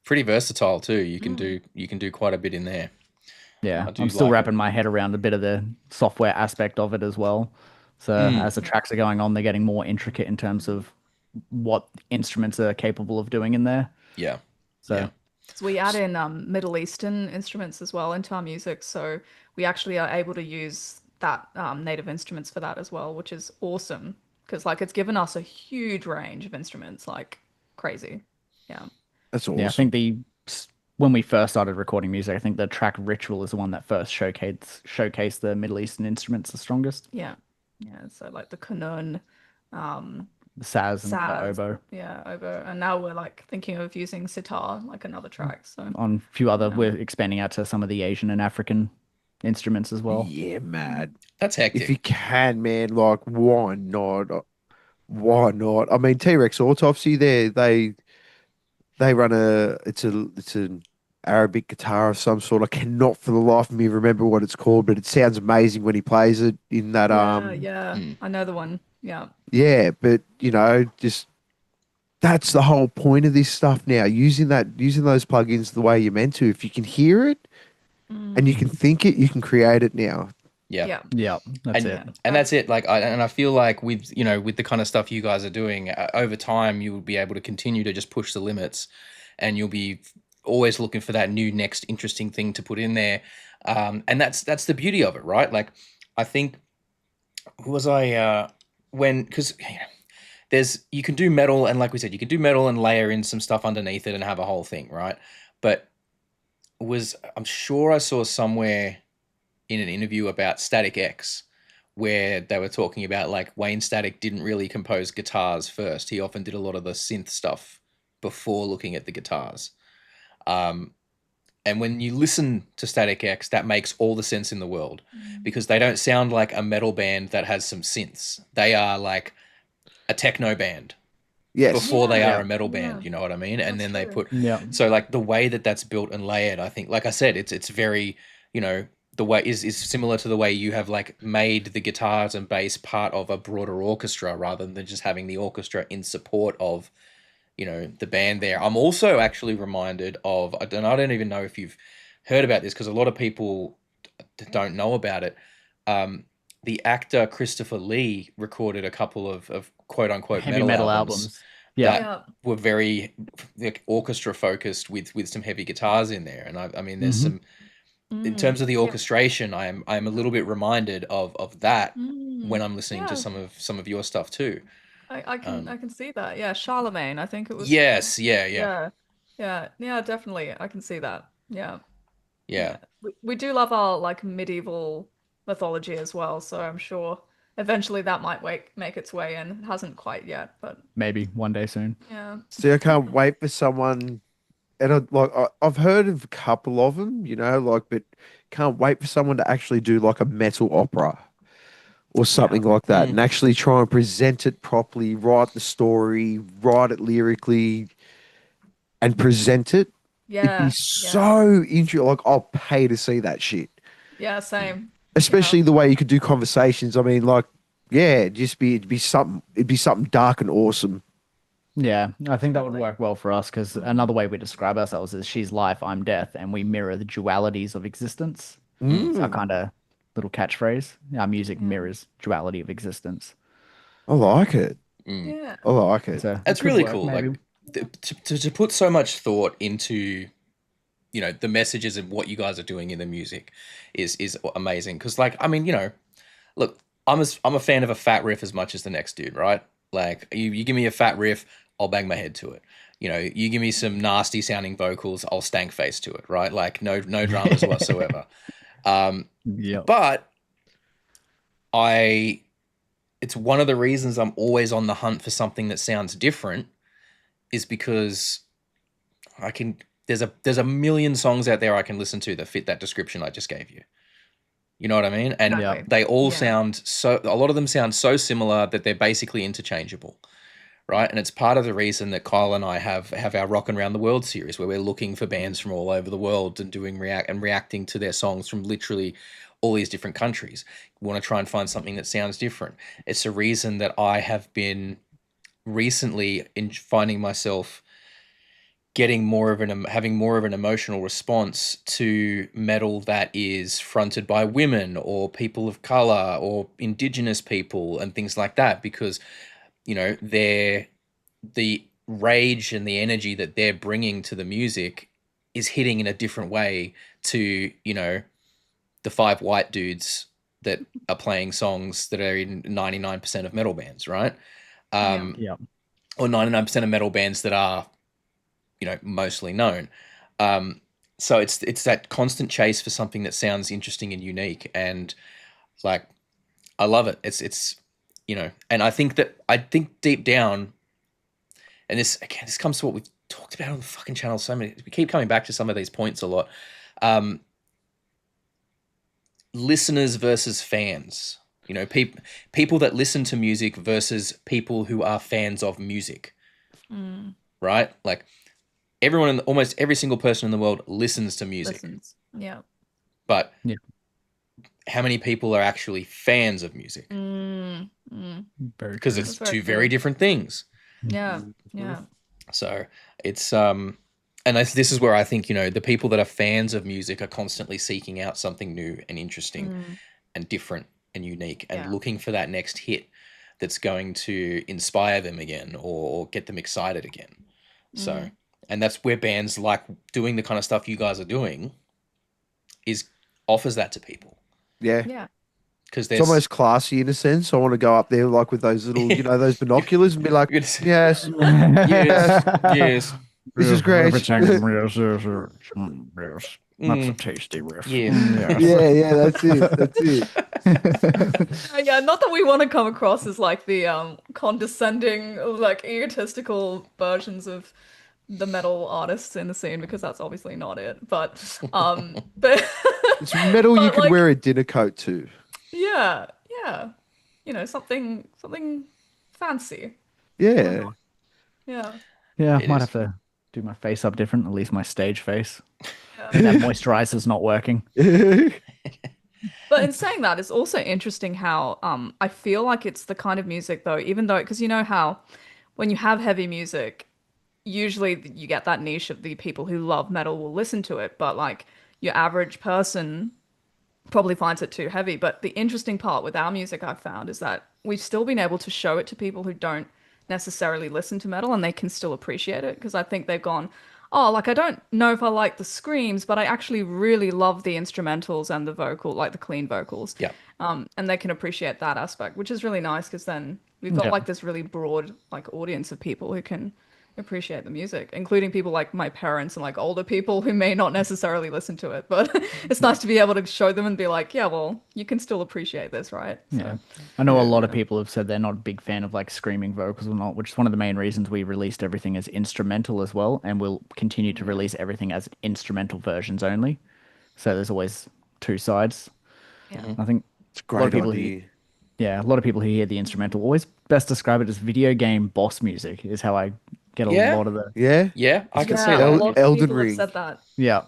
pretty versatile too. You can do quite a bit in there. Yeah, do I'm still like wrapping my head around a bit of the software aspect of it as well. So as the tracks are going on, they're getting more intricate in terms of what instruments are capable of doing in there. Yeah. So So we add in Middle Eastern instruments as well into our music, so we actually are able to use that native instruments for that as well, which is awesome because like it's given us a huge range of instruments, like crazy. Yeah. That's awesome. yeah, I think when we first started recording music, I think the track Ritual is the one that first showcased the Middle Eastern instruments the strongest. Yeah. Yeah. So like the Kanun, The Saz and the Saz, oboe. yeah, oboe, and now we're like thinking of using sitar, like another track. So On a few other, we're expanding out to some of the Asian and African instruments as well. Yeah, mad. That's hectic. If you can, man, like why not? Why not? I mean, T-Rex Autopsy, they run it's an Arabic guitar of some sort. I cannot for the life of me remember what it's called, but it sounds amazing when he plays it in that yeah, I know the one. Yeah. yeah, but just that's the whole point of this stuff now. Using those plugins the way you're meant to. If you can hear it and you can think it, you can create it now. Yeah. Yeah, that's and, it. And that's it. Like, I feel like with the kind of stuff you guys are doing over time, you will be able to continue to just push the limits, and you'll be always looking for that new next interesting thing to put in there. And that's the beauty of it, right? Like, I think because you can do metal, and like we said, you can do metal and layer in some stuff underneath it and have a whole thing, right? But I'm sure I saw somewhere in an interview about Static X where they were talking about like Wayne Static didn't really compose guitars first. He often did a lot of the synth stuff before looking at the guitars. And when you listen to Static X, that makes all the sense in the world because they don't sound like a metal band that has some synths. They are like a techno band before they are a metal band, you know what I mean? And then they put, so like the way that's built and layered, I think, like I said, it's very, the way is similar to the way you have like made the guitars and bass part of a broader orchestra rather than just having the orchestra in support of, the band there. I'm also actually reminded of, I don't even know if you've heard about this because a lot of people don't know about it. The actor Christopher Lee recorded a couple of quote unquote heavy metal albums. That were very like orchestra focused with some heavy guitars in there. And I mean, there's some, in terms of the orchestration, I'm a little bit reminded of that when I'm listening to some of your stuff too. I can see that. Yeah, Charlemagne, I think it was. Yes, Yeah, definitely. I can see that. Yeah. We do love our like medieval mythology as well, so I'm sure eventually that might make its way in. It hasn't quite yet, but maybe one day soon. yeah. See, I can't wait for someone, and I've heard of a couple of them, but can't wait for someone to actually do like a metal opera or something like that, and actually try and present it properly, write the story, write it lyrically, and present it. It'd be so interesting. Like, I'll pay to see that shit. Yeah, same. Especially the way you could do conversations. I mean, like, it'd be something dark and awesome. Yeah, I think that would work well for us because another way we describe ourselves is she's life, I'm death, and we mirror the dualities of existence. It's our kind of little catchphrase. Our music mirrors duality of existence. I like it. Yeah. I like it. So that's really cool. Maybe. Like to put so much thought into, the messages and what you guys are doing in the music is amazing. Because like, I mean, look, I'm a fan of a fat riff as much as the next dude, right? Like you give me a fat riff, I'll bang my head to it. You know, you give me some nasty sounding vocals, I'll stank face to it, right? Like no dramas whatsoever. Yep. But it's one of the reasons I'm always on the hunt for something that sounds different, is because there's a million songs out there I can listen to that fit that description I just gave you. You know what I mean? And Exactly. they all Yeah. sound a lot of them sound so similar that they're basically interchangeable. Right. And it's part of the reason that Kyle and I have our Rockin' Around the World series, where we're looking for bands from all over the world and doing reacting to their songs from literally all these different countries. We want to try and find something that sounds different. It's a reason that I have been recently finding myself having more of an emotional response to metal that is fronted by women or people of color or indigenous people and things like that, because you know, the rage and the energy that they're bringing to the music is hitting in a different way to, you know, the 5 white dudes that are playing songs that are in 99% of metal bands, right? Yeah. Or 99% of metal bands that are, you know, mostly known. So it's that constant chase for something that sounds interesting and unique, and like I love it. It's you know, and I think deep down, and this comes to what we've talked about on the fucking channel so many. We keep coming back to some of these points a lot. Listeners versus fans. You know, people that listen to music versus people who are fans of music. Right? Like almost every single person in the world listens to music. Yeah. But Yeah. how many people are actually fans of music? Because it's two very different things. Yeah. Yeah. So it's and this is where I think, you know, the people that are fans of music are constantly seeking out something new and interesting and different and unique, and looking for that next hit that's going to inspire them again or get them excited again. So, and that's where bands like doing the kind of stuff you guys are doing offers that to people. Yeah. Yeah. Because It's almost classy in a sense. I want to go up there like with those little, you know, those binoculars and be like, yes, yes, this is great. That's a tasty riff. Yeah, that's it. Yeah, not that we want to come across as like the condescending, like egotistical versions of the metal artists in the scene, because that's obviously not it. But It's metal you but, could like, wear a dinner coat to. yeah, you know, something fancy. Yeah. Yeah. Yeah, It might is. have to do my face up different, at least my stage face. That moisturizer's not working. But in saying that, it's also interesting how I feel like it's the kind of music though, even though, because you know how when you have heavy music, usually you get that niche of the people who love metal will listen to it, but like your average person probably finds it too heavy. But the interesting part with our music I've found is that we've still been able to show it to people who don't necessarily listen to metal, and they can still appreciate it, because I think they've gone, oh, like I don't know if I like the screams, but I actually really love the instrumentals and the vocal, like the clean vocals. Yeah. And they can appreciate that aspect, which is really nice, because then we've got like this really broad like audience of people who can appreciate the music, including people like my parents and like older people who may not necessarily listen to it, but it's nice to be able to show them and be like, yeah, well, you can still appreciate this, right? So, Yeah. I know a lot of people have said they're not a big fan of like screaming vocals or not, which is one of the main reasons we released everything as instrumental as well, and we'll continue to release everything as instrumental versions only. So there's always two sides. Yeah. I think It's a a lot of great people idea. a lot of people who hear the instrumental always best describe it as video game boss music is how I get a Yeah. lot of the Yeah. Yeah, I can see yeah, a that. lot of Elden people have Ring. said that. yeah.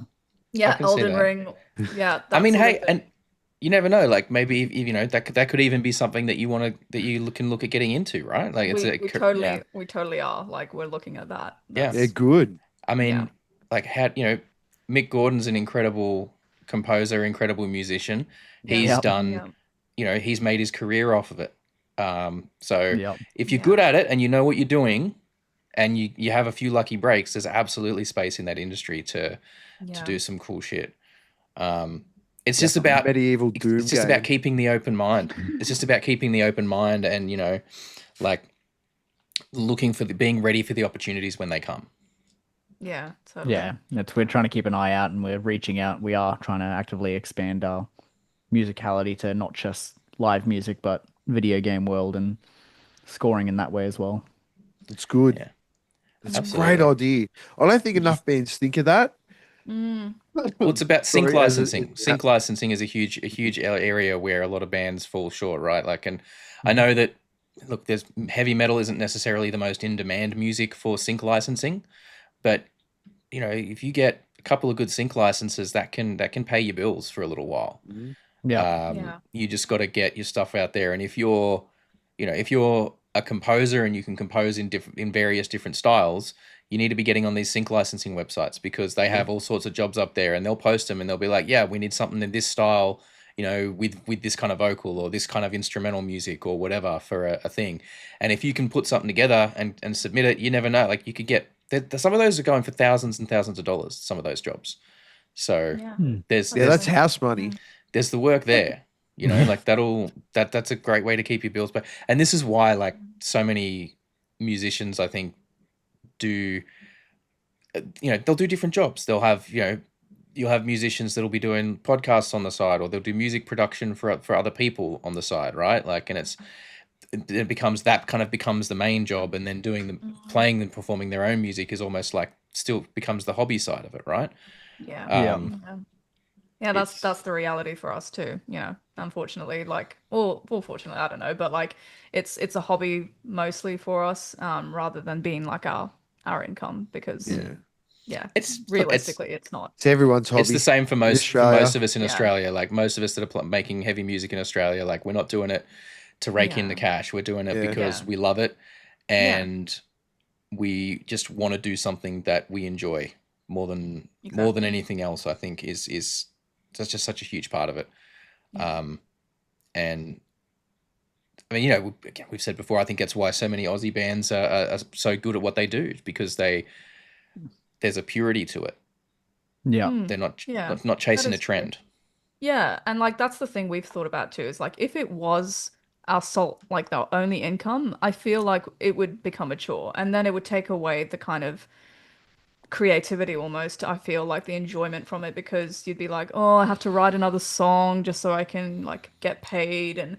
Yeah, can see Elden that. Ring. Yeah, I mean, that sort hey, of thing. and you never know. Like maybe you know that could even be something that you can look at getting into, right? Like it's we totally are. Like we're looking at that. Yeah. They're good. I mean, Yeah. like how you know, Mick Gordon's an incredible composer, incredible musician. He's Yep. done, Yeah. you know, he's made his career off of it. So Yep. if you're Yeah. good at it and you know what you're doing, and you have a few lucky breaks, there's absolutely space in that industry to do some cool shit. It's just about Medieval Doom it's just game. about keeping the open mind. It's just about keeping the open mind and, you know, like looking for being ready for the opportunities when they come. Yeah, totally. Yeah, we're trying to keep an eye out and we're reaching out. We are trying to actively expand our musicality to not just live music, but video game world and scoring in that way as well. It's good. Yeah, That's a absolutely. great idea. I don't think enough bands think of that. Mm. Well, it's about sync Sorry, licensing. Sync licensing is a huge area where a lot of bands fall short, right? Like, and I know that, look, there's heavy metal isn't necessarily the most in demand music for sync licensing, but you know, if you get a couple of good sync licenses, that can pay your bills for a little while. Yeah. Yeah. You just got to get your stuff out there, and if you're, you know, if you're a composer and you can compose in various different styles, you need to be getting on these sync licensing websites because they have all sorts of jobs up there, and they'll post them and they'll be like, yeah, we need something in this style, you know, with this kind of vocal or this kind of instrumental music or whatever for a thing. And if you can put something together and submit it, you never know. Like you could get some of those are going for thousands and thousands of dollars. Some of those jobs. So Yeah. there's Yeah, that's house money. there's the work there, you know, like that's a great way to keep your bills paid. And this is why like so many musicians, I think, do, you know, they'll do different jobs. They'll have, you know, you'll have musicians that'll be doing podcasts on the side, or they'll do music production for other people on the side, right? Like, and it becomes the main job, and then playing and performing their own music is almost like still becomes the hobby side of it, right? Yeah. Yeah, that's the reality for us too, you know, unfortunately, like, well, fortunately, I don't know, but like it's a hobby mostly for us, rather than being like our income because It's realistically it's not. It's everyone's hobby. It's the same for most Australia. of us in Australia. Like most of us that are making heavy music in Australia, like we're not doing it to rake in the cash. We're doing it because we love it, and we just want to do something that we enjoy more than anything else. I think is that's just such a huge part of it. And I mean, you know, we've said before, I think that's why so many Aussie bands are so good at what they do, because there's a purity to it. Yeah. They're not chasing a trend. Yeah, and like that's the thing we've thought about too, is like if it was our like our only income, I feel like it would become a chore, and then it would take away the kind of creativity almost. I feel like the enjoyment from it, because you'd be like, oh, I have to write another song just so I can like get paid and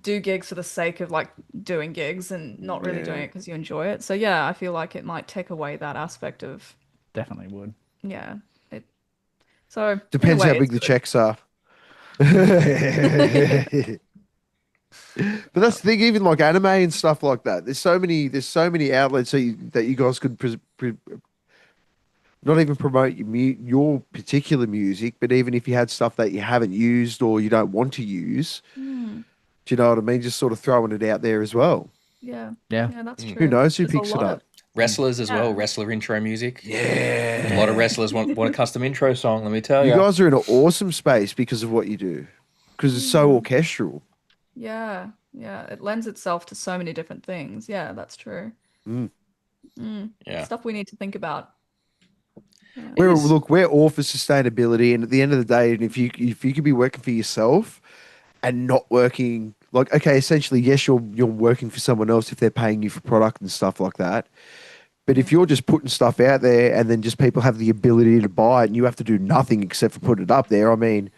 do gigs for the sake of like doing gigs and not really doing it because you enjoy it. So yeah, I feel like it might take away that aspect of Definitely would. it. So in a Depends how way, big it's the checks are. But that's the thing, even like anime and stuff like that. There's so many outlets that you guys could not even promote your particular music, but even if you had stuff that you haven't used or you don't want to use, do you know what I mean? Just sort of throwing it out there as well. Yeah, Yeah. that's true. Who knows who There's a picks it lot up? of- Wrestlers as well, wrestler intro music. Yeah. A lot of wrestlers want a custom intro song, let me tell you. You guys are in an awesome space because of what you do, because it's so orchestral. Yeah, it lends itself to so many different things. Yeah, that's true. Yeah. Stuff we need to think about. We're all for sustainability, and at the end of the day, and if you could be working for yourself and not working, like, okay, essentially, yes, you're working for someone else if they're paying you for product and stuff like that. But if you're just putting stuff out there and then just people have the ability to buy it and you have to do nothing except for put it up there, I mean,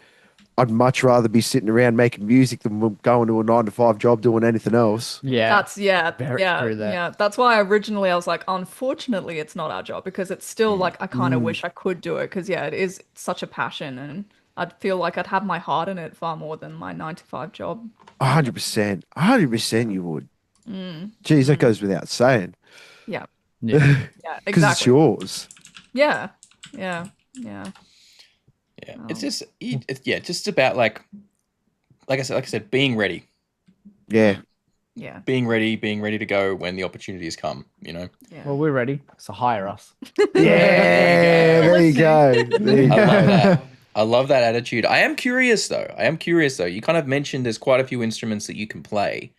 I'd much rather be sitting around making music than going to a 9-to-5 job doing anything else. Yeah. That's Very true there. yeah. That's why originally I was like, unfortunately, it's not our job, because it's still like I kind of wish I could do it, because it is such a passion, and I'd feel like I'd have my heart in it far more than my 9-to-5 job. 100%. 100% you would. Geez, that goes without saying. Yeah, Yeah. yeah, Because it's exactly. yours. Yeah. Yeah. It's just about like I said, being ready. Yeah. Yeah. Being ready to go when the opportunities come, you know. Yeah. Well, we're ready. So hire us. Yeah, there you go. There you I love go. that. I love that attitude. I am curious though. You kind of mentioned there's quite a few instruments that you can play.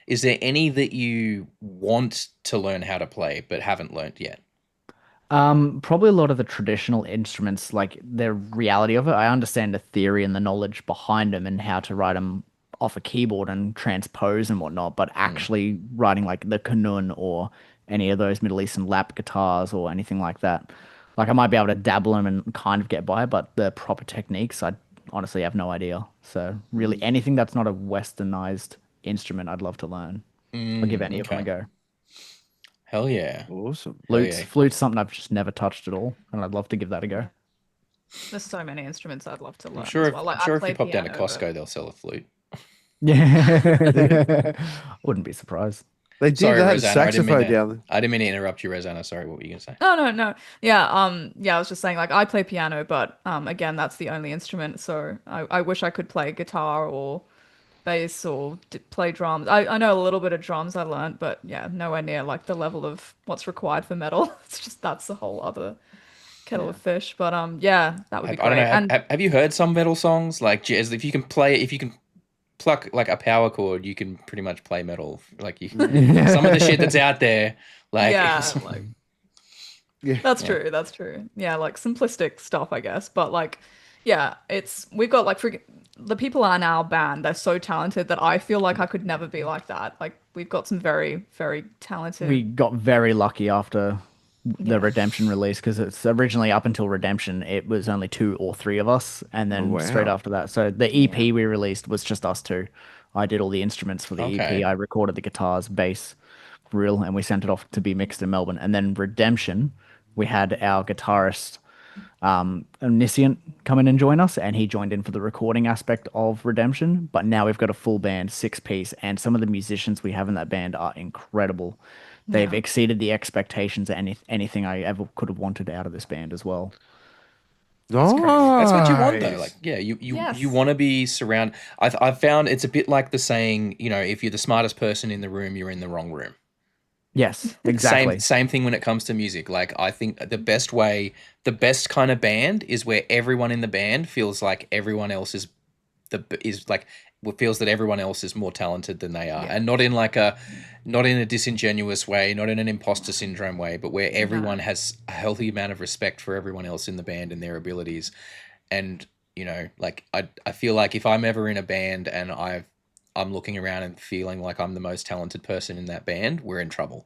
Is there any that you want to learn how to play but haven't learned yet? Probably a lot of the traditional instruments, like the reality of it. I understand the theory and the knowledge behind them and how to write them off a keyboard and transpose and whatnot, but actually writing like the kanun or any of those Middle Eastern lap guitars or anything like that. Like I might be able to dabble them and kind of get by, but the proper techniques, I honestly have no idea. So really, anything that's not a westernized instrument, I'd love to learn. I'll give any of them a Okay. go. Hell yeah. Awesome. Hell Flutes, yeah. flutes, something I've just never touched at all, and I'd love to give that a go. There's so many instruments I'd love to learn I'm sure as if, well. Like I'm sure I if you play pop down to piano, Costco, but they'll sell a flute. Yeah, wouldn't be surprised. They did. Sorry, They had a Rosanna, saxophone down there. I didn't mean to interrupt you, Rosanna. Sorry, what were you gonna say? no. Yeah, I was just saying like I play piano, but again, that's the only instrument. So I wish I could play guitar or bass or play drums. I know a little bit of drums I learned, but yeah, nowhere near like the level of what's required for metal. It's just that's a whole other kettle of fish. But yeah, that would be I don't know. great. And Have you heard some metal songs? Like jazz, if you can pluck like a power chord, you can pretty much play metal. Like you, some of the shit that's out there, like yeah, like Yeah. that's true. That's true. Yeah, like simplistic stuff, I guess. But like, yeah, we've got like the people in our band. They're so talented that I feel like I could never be like that. Like we've got some very, very talented. We got very lucky after the Yeah. Redemption release because it's originally up until Redemption, it was only 2 or 3 of us, and then wow. straight after that. So the EP we released was just us two. I did all the instruments for the Okay. EP. I recorded the guitars, bass, reel, and we sent it off to be mixed in Melbourne. And then Redemption, we had our guitarist Omniscient come in and join us, and he joined in for the recording aspect of Redemption. But now we've got a full band, 6-piece, and some of the musicians we have in that band are incredible. They've Yeah. exceeded exceeded the expectations of anything I ever could have wanted out of this band as well. Nice. that's what you want though. Like yeah, you Yes. want to be surrounded. I've found it's a bit like the saying, you know, if you're the smartest person in the room, you're in the wrong room. Yes, exactly. Same thing when it comes to music. Like I think the best kind of band is where everyone in the band feels like everyone else is feels that everyone else is more talented than they are, and not in a disingenuous way, not in an imposter syndrome way, but where everyone has a healthy amount of respect for everyone else in the band and their abilities. And you know, like I feel like if I'm ever in a band and I'm looking around and feeling like I'm the most talented person in that band, we're in trouble.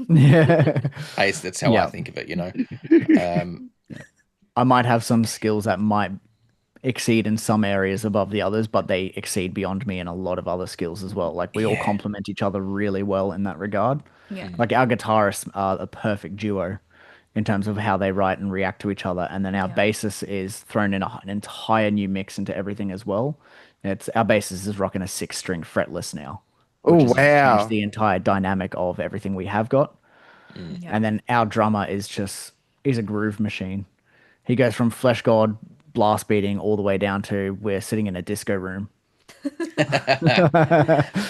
Yeah. That's how I Yeah. think of it, you know. I might have some skills that might exceed in some areas above the others, but they exceed beyond me in a lot of other skills as well. Like we all complement each other really well in that regard. Yeah. Like our guitarists are a perfect duo in terms of how they write and react to each other, and then our bassist is thrown in an entire new mix into everything as well. Our bassist is rocking a 6-string fretless now, Oh which has wow. changed the entire dynamic of everything we have got. Yeah. And then our drummer he's a groove machine. He goes from Flesh God blast beating all the way down to we're sitting in a disco room.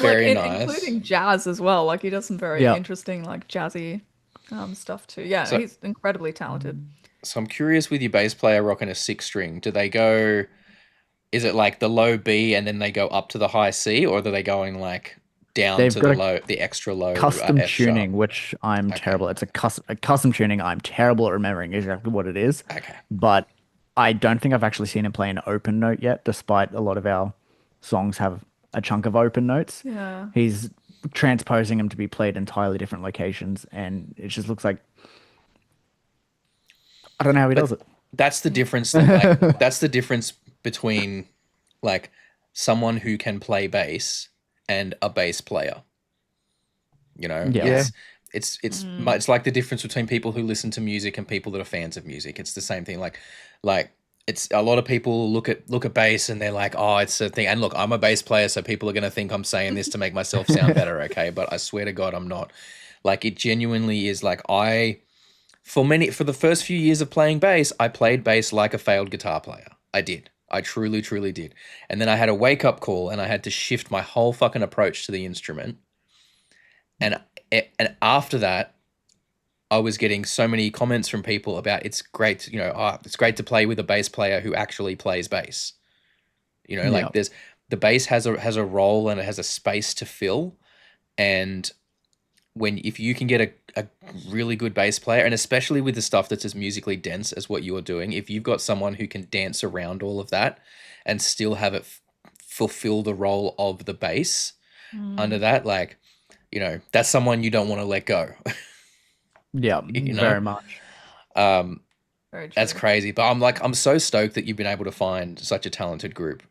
Very nice. Including jazz as well. Like he does some very Yeah. interesting, like jazzy stuff too. Yeah, So- he's incredibly talented. So I'm curious with your bass player rocking a 6-string, do they go, is it like the low B and then they go up to the high C, or are they going like down They've to got the extra low Custom F sharp? tuning, which I'm terrible. It's a custom tuning. I'm terrible at remembering exactly what it is. Okay. But I don't think I've actually seen him play an open note yet, despite a lot of our songs have a chunk of open notes. Yeah. He's transposing them to be played entirely different locations, and it just looks like I don't know how he does it. That's the difference. Like, that's the difference between like someone who can play bass and a bass player. You know, Yeah. it's like the difference between people who listen to music and people that are fans of music. It's the same thing. Like it's a lot of people look at bass and they're like, oh, it's a thing. And look, I'm a bass player, so people are going to think I'm saying this to make myself sound better, okay? But I swear to God, I'm not. Like it genuinely is like for the first few years of playing bass, I played bass like a failed guitar player. I did. I truly, truly did. And then I had a wake up call and I had to shift my whole fucking approach to the instrument. And after that, I was getting so many comments from people about it's great, you know, it's great to play with a bass player who actually plays bass. You know, like the bass has a role and it has a space to fill. And if you can get a really good bass player, and especially with the stuff that's as musically dense as what you're doing, if you've got someone who can dance around all of that and still have it fulfill the role of the bass under that, like, you know, that's someone you don't want to let go. Yeah, You know? very much. Um, Very true. that's crazy. But I'm so stoked that you've been able to find such a talented group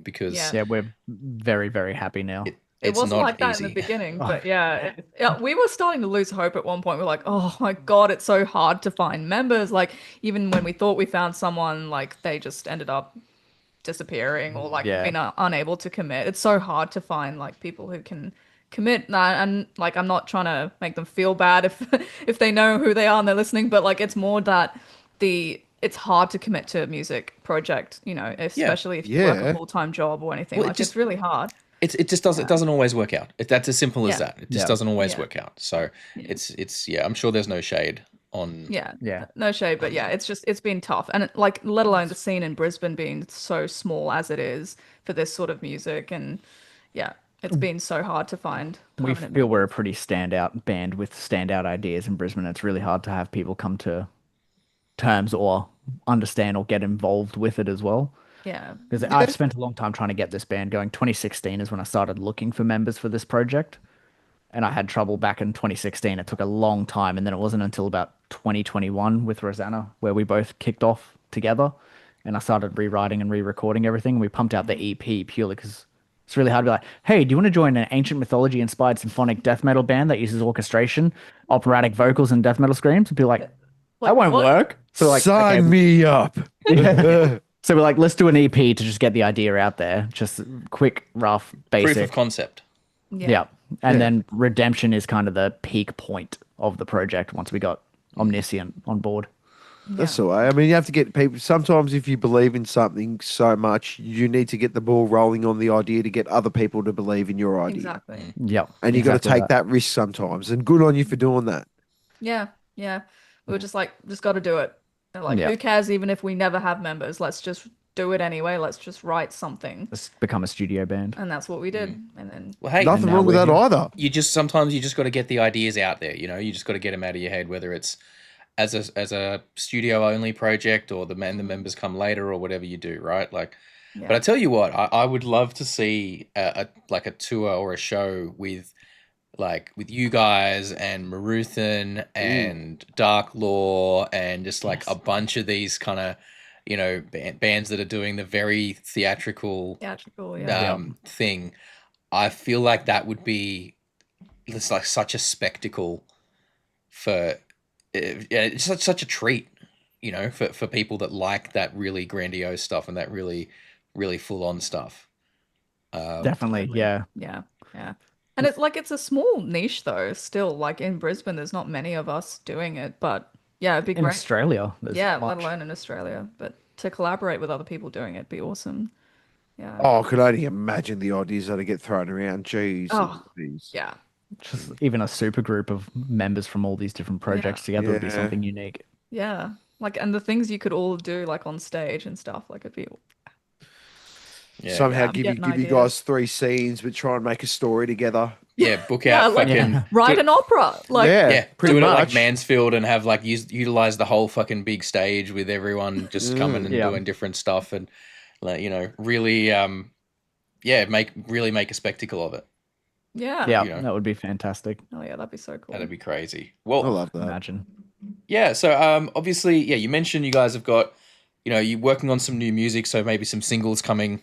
because Yeah. Yeah, we're very, very happy now. It it's wasn't not like that in the easy. beginning, but yeah, we were starting to lose hope at one point. We're like, oh my God, it's so hard to find members. Like, even when we thought we found someone, like, they just ended up disappearing or like Yeah. being unable to commit. It's so hard to find like people who can commit. And like, I'm not trying to make them feel bad if if they know who they are and they're listening, but like, it's more that it's hard to commit to a music project, you know, Yeah. especially if you work a Yeah. full-time job or anything. Well, it Like, just it's really hard. it just doesn't it doesn't always work out. That's as simple as Yeah. that. It just Yeah. doesn't always Yeah. work out. So Yeah. it's yeah, I'm sure there's no shade on Yeah. Yeah. No shade, but yeah, it's been tough. And like, let alone the scene in Brisbane being so small as it is for this sort of music. And yeah, it's been so hard to find We permanent feel we're a members. pretty standout band with standout ideas in Brisbane. It's really hard to have people come to terms or understand or get involved with it as well. Yeah. Because I've spent a long time trying to get this band going. 2016 is when I started looking for members for this project. And I had trouble back in 2016. It took a long time. And then it wasn't until about 2021 with Rosanna where we both kicked off together. And I started rewriting and re-recording everything. We pumped out the EP purely because it's really hard to be like, hey, do you want to join an ancient mythology inspired symphonic death metal band that uses orchestration, operatic vocals, and death metal screams? And be like, that won't what? work. So like, Sign okay, me up. so we're like, let's do an EP to just get the idea out there. Just quick, rough, proof basic. of concept. Yeah. And then Redemption is kind of the peak point of the project once we got Omniscient on board. That's all right. I mean, you have to get people. Sometimes, if you believe in something so much, you need to get the ball rolling on the idea to get other people to believe in your idea. Exactly. Yep. And you got to exactly take that risk sometimes. And good on you for doing that. Yeah. Yeah. We were just like, just got to do it. They're like, Yeah. who cares even if we never have members? Let's just do it anyway. Let's just write something. Let's become a studio band. And that's what we did. And then Well, hey, Nothing now wrong with we're that here. either. you just sometimes you just got to get the ideas out there. You know, you just got to get them out of your head, whether it's as a studio only project or the members come later or whatever you do, right? Like, Yeah. but I tell you what, I would love to see like a tour or a show with you guys and Maruthan and Dark Law and just like a bunch of these kind of bands that are doing the very theatrical theatrical, yeah. thing. I feel like that would be it's like such a spectacle for it's such a treat, for people that like that really grandiose stuff and that really really full on stuff. Definitely. Yeah. Yeah. Yeah. And it's like, it's a small niche though, still. Like in Brisbane, there's not many of us doing it, but yeah, it'd be In great. Australia. There's Yeah, much. let alone in Australia. But to collaborate with other people doing it, be awesome. Yeah. Oh, I could only imagine the ideas that get thrown around. Jeez. Oh, Jeez. yeah. Just even a super group of members from all these different projects together would be Yeah. something unique. Yeah. Like, and the things you could all do like on stage and stuff, like it'd be Yeah. Somehow Yeah, give getting you ideas. guys 3 scenes, but try and make a story together. Yeah, book Yeah, out like fucking write an opera. Like yeah, pretty doing it much. like Mansfield and have like utilize the whole fucking big stage with everyone just coming and Yeah. doing different stuff and like really make a spectacle of it. yeah. Yeah, that would be fantastic. Oh yeah, that'd be so cool. That'd be crazy. I Well, love that. Imagine. yeah. So obviously, yeah, you mentioned you guys have got, you're working on some new music, so maybe some singles coming,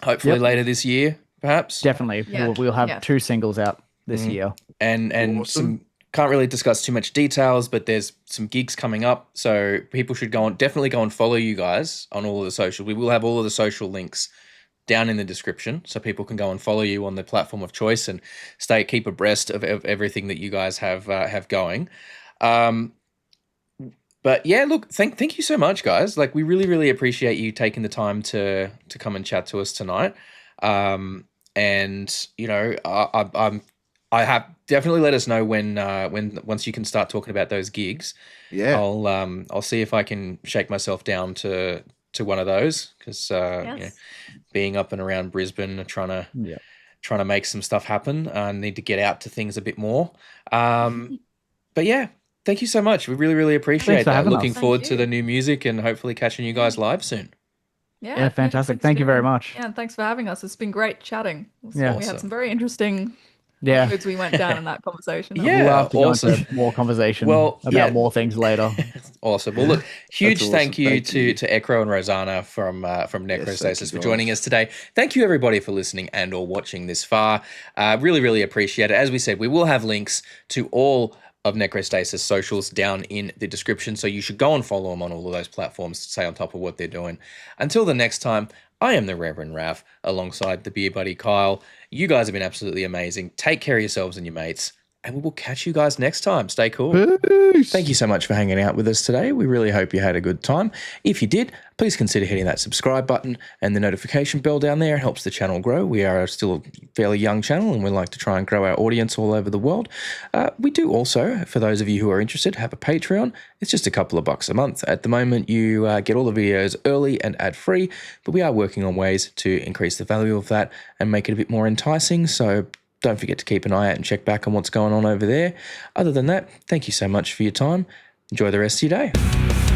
hopefully Yep. later this year, perhaps. Definitely. Yeah, We'll have yeah. 2 singles out this year. And Awesome. some can't really discuss too much details, but there's some gigs coming up, so people should definitely go and follow you guys on all of the social. We will have all of the social links down in the description, so people can go and follow you on the platform of choice and keep abreast of everything that you guys have going. But yeah, look, thank you so much, guys. Like, we really really appreciate you taking the time to come and chat to us tonight. And I have definitely let us know when once you can start talking about those gigs. Yeah. I'll see if I can shake myself down to one of those because Yes. being up and around Brisbane, trying to make some stuff happen. I need to get out to things a bit more. But yeah, thank you so much. We really really appreciate Thanks for that. having Looking us. forward Thank to you. the new music and hopefully catching you guys live soon. Yeah, fantastic. thanks Thank you for- very much. Yeah, and thanks for having us. It's been great chatting. Yeah. We had some very interesting Yeah. roads we went down in that conversation. That was Yeah, Love to go awesome. into more conversation Well, about yeah. more things later. Awesome. Well, look, huge awesome. thank you Thank to you. Ekro and Rosanna from Necrostasis you, for guys. joining us today. Thank you everybody for listening and or watching this far. Really, really appreciate it. As we said, we will have links to all of Necrostasis socials down in the description, so you should go and follow them on all of those platforms to stay on top of what they're doing. Until the next time, I am the Reverend Raff alongside the beer buddy Kyle. You guys have been absolutely amazing. Take care of yourselves and your mates, and we will catch you guys next time. Stay cool. Peace. Thank you so much for hanging out with us today. We really hope you had a good time. If you did, please consider hitting that subscribe button and the notification bell down there. It helps the channel grow. We are still a fairly young channel and we like to try and grow our audience all over the world. We do also, for those of you who are interested, have a Patreon. It's just a couple of bucks a month. At the moment, you get all the videos early and ad-free, but we are working on ways to increase the value of that and make it a bit more enticing. So don't forget to keep an eye out and check back on what's going on over there. Other than that, thank you so much for your time. Enjoy the rest of your day.